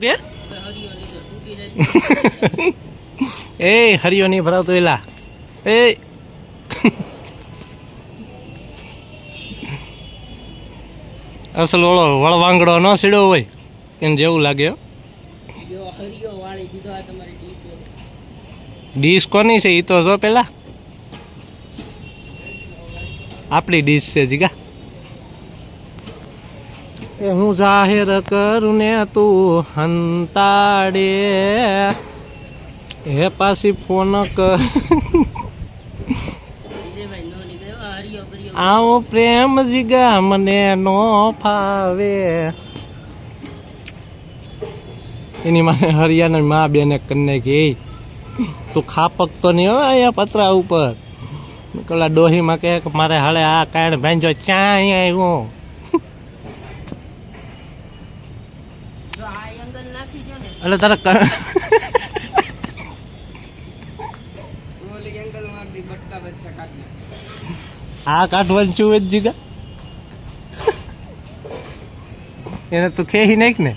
કે એ હરિયો નહીં ભરાવતો એલા એ અસલ ઓળો વળવાંગડો ન સીડો હોય એને જેવું લાગે. ડીશ કોની છે એ તો જો પેલા આપણી ડીશ છે જીગા. એ હું જાહેર કરું ને તું હંતાડે હે પાછી ફોન કર આવો પ્રેમ જીગા મને નો ફાવે. એની માને હરિયાના મા બેને કન્ને કે તું ખાપક તો નહીં હોય અહીંયા પતરા ઉપર. પેલા ડોહીમાં કહે કે મારે હાલે આ કાંઈ ભાંજો ક્યાં આવ્યો. એટલે તારે આ કાઢવાનું છું જ જીગા એને તું ખેહી નાખ ને.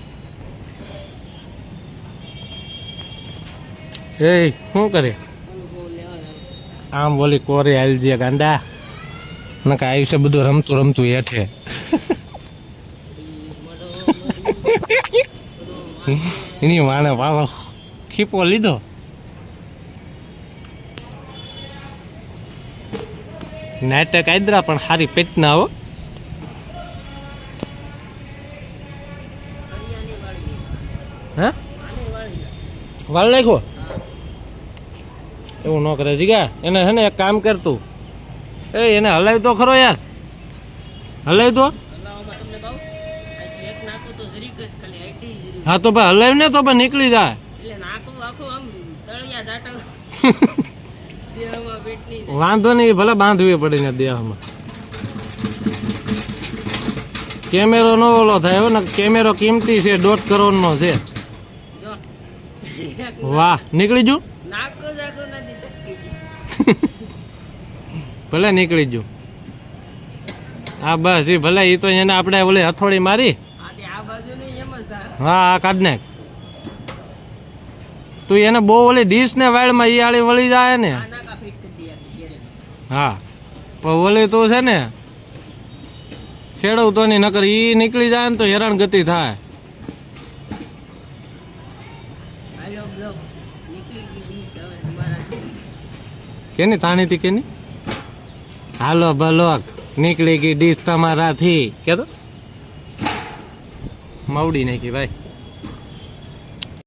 એ શું કરે આમ બોલી કોરે હાલ જે ગાંડા નકા આવ્યું છે બધું રમતું રમતું હેઠે. એની માને પાછો ખીપો લીધો. નાટક આદરા પણ સારી પેટના હો. હા વાળ નાખો એવું ન કરે જીગા. એને છે ને એક કામ કરતું એ એને હલાવી તો ખરો યાર હલાવી તો. હા તો ભાઈ હલાવી ને તો ભાઈ નીકળી જાય. વાંધો નહીં ભલે બાંધવી પડે ને દેહમાં. કેમેરો નો ઓલો થાય ને કેમેરો કિંમતી છે 1.5 કરોડ નો છે. વાહ નીકળી જુ ભલે નીકળી જુ. હા બસ એ ભલે એ તો એને આપણે ઓલી હથોડી મારી હા કાઢ નાખ. તું એને બહુ ઓલી ડીશ ને વાળમાં ઈ આળી વળી જાય ને. હા પણ ઓલી તો છે ને ખેડૂતો ની નકર ઈ નીકળી જાય ને તો હેરાન ગતિ થાય. કેની તાણી થી કેની હાલો ભલો નીકળી ગઈ ડીશ તમારાથી કે તો મવડી નાખી ભાઈ.